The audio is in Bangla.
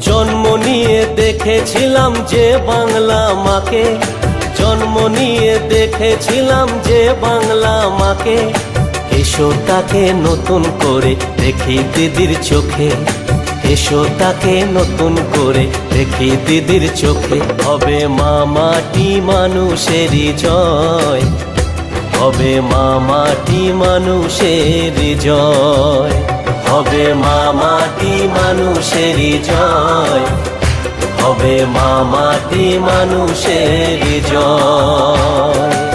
জন্ম নিয়ে দেখেছিলাম যে বাংলা মাকে, জন্ম নিয়ে দেখেছিলাম যে বাংলা মাকে। এসো তাকে নতুন করে দেখি দিদির চোখে, এসো তাকে নতুন করে দেখি দিদির চোখে। হবে মা মাটি মানুষেরই জয়, হবে মা মাটি মানুষেরই জয়, হবে মা মাটি মানুষেরই জয়, হবে মা মাটি মানুষেরই জয়।